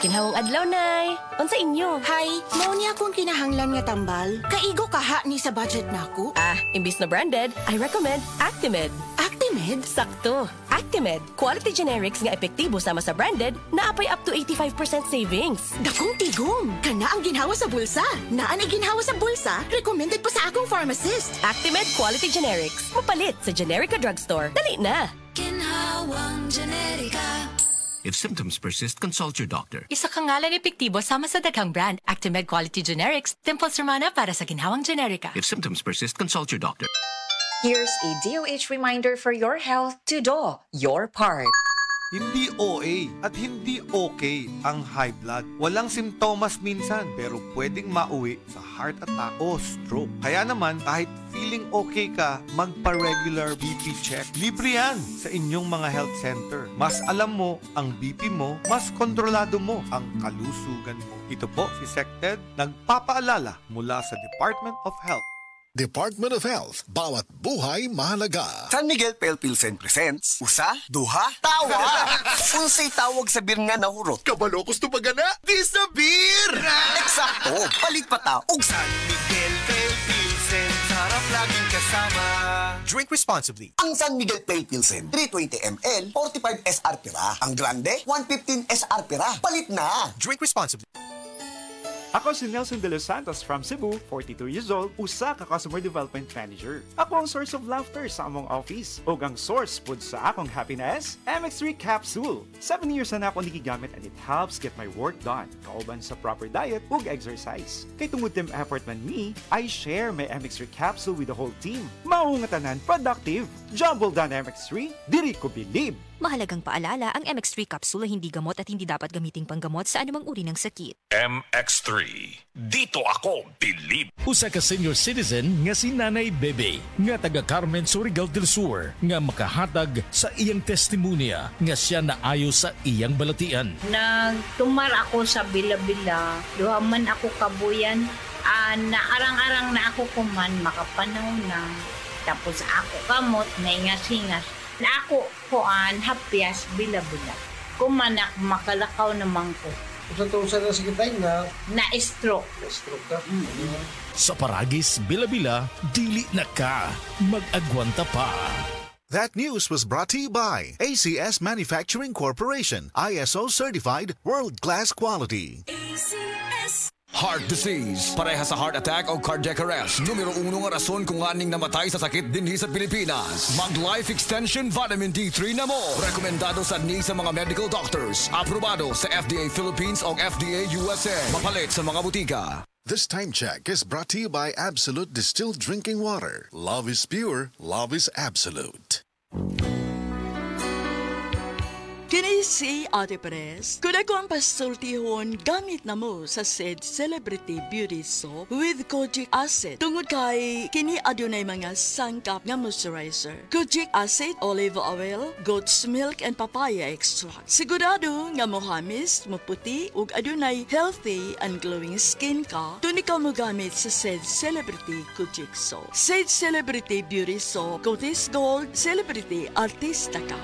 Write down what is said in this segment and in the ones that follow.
Kinhawang adlaw, Nay. Unsa inyo? Hi, mao ni akong kinahanglan nga tambal. Kaigo kaha ni sa budget nako. Imbis na branded, I recommend Actimed. Actimed? Sakto. Actimed. Quality generics nga epektibo sama sa branded, naapay up to 85% savings. Dakong tigong. Kana ang ginhawa sa bulsa. Naan ay ginhawa sa bulsa, recommended pa sa akong pharmacist. Actimed Quality Generics. Mapalit sa Generica Drugstore. Dali na. Ginhawang Generica. If symptoms persist, consult your doctor. Isa ka ngalan epektibo sama sa daghang brand. Actimed Quality Generics. Temples Romana para sa ginhawang Generica. If symptoms persist, consult your doctor. Here's a DOH reminder for your health to do your part. Hindi OA at hindi okay ang high blood. Walang simptomas minsan pero pwedeng mauwi sa heart attack o stroke. Kaya naman kahit feeling okay ka, magpa-regular BP check. Libre yan sa inyong mga health center. Mas alam mo ang BP mo, mas kontrolado mo ang kalusugan mo. Ito po si SecTed, nagpapaalala mula sa Department of Health. Department of Health, bawat buhay mahalaga. San Miguel Pale Pilsen presents Usa, Duha, Tawa. Unsay tawag sa beer nga nahurot? Kabalo gusto pagana, di sa beer! Eksakto, palit pa ta. Og San Miguel Pale Pilsen, sarap laging kasama. Drink responsibly. Ang San Miguel Pale Pilsen, 320 ml, 45 SR pira. Ang Grande, 115 SR pira. Palit na. Drink responsibly. Ako si Nelson De Los Santos from Cebu, 42 years old, usa ka Customer Development Manager. Ako ang source of laughter sa among office ug ang source pud sa akong happiness, MX3 Capsule. 7 years na ako nigigamit and it helps get my work done, kauban sa proper diet ug exercise. Kay tungod team effort man me, I share my MX3 Capsule with the whole team. Mao nga tanan productive. Jumble done MX3, diri ko bilib. Mahalagang paalala, ang MX3 capsule ay hindi gamot at hindi dapat gamiting panggamot sa anumang uri ng sakit. MX3. Dito ako bilib. Usa ka senior citizen nga si Nanay Bebe, nga taga Carmen Surigao del Sur, nga makahatag sa iyang testimonya nga siya naayo sa iyang balatian. Nagtumar ako sa bila-bila, duha man ako kabuyan, naarang-arang na ako kuman, makapanaw na. Tapos ako kamot, naingas-ingas. Na ako kuan hapyas bila-bila. Kumanak makalakaw naman ko. Kung sa nasikitay na na-stroke. Na-stroke ka? Sa Paragis, bila-bila, dili na ka. Mag-agwanta pa. That news was brought to you by ACS Manufacturing Corporation, ISO certified world-class quality. ACS. Heart disease, parehas sa heart attack o cardiac arrest. Numero 1 nga rason kung aning namatay sa sakit dinhi sa Pilipinas. Mag-Life Extension Vitamin D3 na mo. Rekomendado sa sa mga medical doctors. Aprobado sa FDA Philippines o FDA USA. Mapalit sa mga butika. This time check is brought to you by Absolute Distilled Drinking Water. Love is pure, love is absolute. Kini si Ate Perez. Kung ako ang pasultihon, gamit na mo sa SED Celebrity Beauty Soap with Kojic Acid. Tungod kay kini adunay mga sangkap nga moisturizer. Kojic Acid, olive oil, goat's milk, and papaya extract. Sigurado nga mohamis, maputi, ug adunay healthy and glowing skin ka, tuni ka mo gamit sa SED Celebrity Kojic Soap. SED Celebrity Beauty Soap, Cotis Gold, Celebrity Artista ka.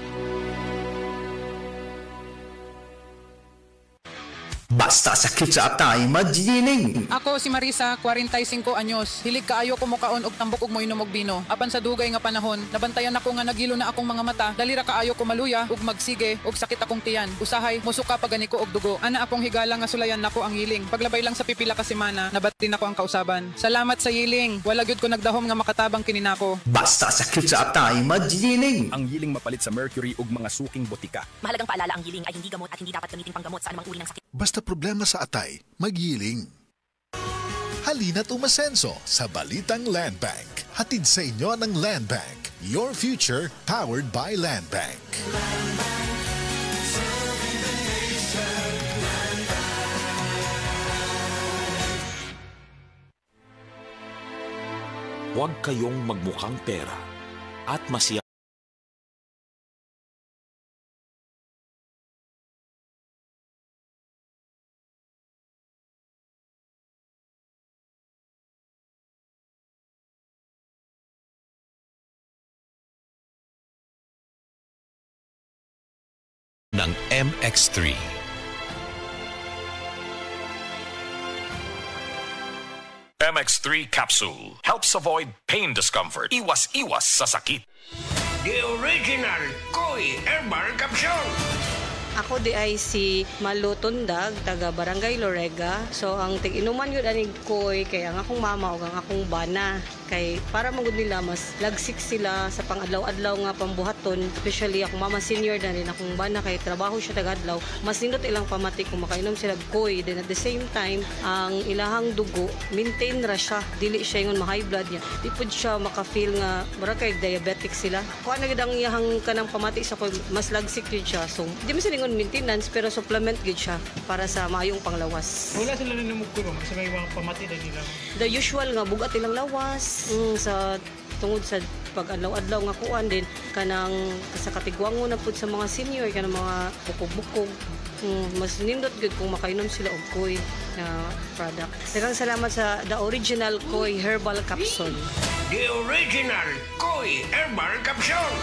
Basta sakit sa atay, magyining. Ako si Marisa, 45 anyos. Hilig kaayo ko mukaon og tambok og moinom og bino. Apan sa dugay nga panahon, nabantayan ako nga nagilo na akong mga mata. Dalira kaayo ko maluya ug magsige og sakit akong tiyan. Usahay musuka pagani ko og dugo. Ana akong higala nga sulayan nako ang yiling. Paglabay lang sa pipila ka semana, nabatin ako ang kausaban. Salamat sa yiling. Wala gyud ko nagdahom nga makatabang kini nako. Basta sakit sa atay, magyining. Ang yiling mapalit sa mercury ug mga suking botika. Mahalagang paalala, ang yiling ay hindi gamot at hindi dapat gamitin panggamot sa anumang uri ng sakit. Basta problema sa atay, magyiling. Halina't umasenso sa Balitang Land Bank. Hatid sa inyo ng Land Bank. Your future powered by Land Bank. Huwag kayong magmukhang pera at masiya. ng MX3. MX3 capsule helps avoid pain discomfort. Iwas-iwas sa sakit. The original Koi Herbal Capsule. Ako di ay si Malu Tundag, taga Barangay Lorega. So ang tig-inuman yun aning koy kay ang akong mama o ang akong bana. Kay para magud nila mas lagsik sila sa pang-adlaw-adlaw nga pambuhaton. Especially akong mama senior na rin akong bana kay trabaho siya taga-adlaw. Mas nindot ilang pamati kung makainom sila koy. Then at the same time, ang ilahang dugo, maintain ra siya. Dili siya yung ma-high blood niya. Di po siya maka-feel nga mara kay diabetic sila. Kung ano gid ang iyahang kanang pamati sa koy, mas lagsik yun siya. So di mo silingon maintenance pero supplement gid siya para sa maayong panglawas. Wala sila na namugkulong sa may mga pamati na nila. The usual nga bugat ilang lawas sa tungod sa pag-adlaw-adlaw nga kuan din kanang sa katigwango na pud sa mga senior kanang mga bukog-bukog. Mas nindot gud kung makainom sila og koy na product. Daghang salamat sa the original Koi Herbal Capsule. The original Koi Herbal Capsule.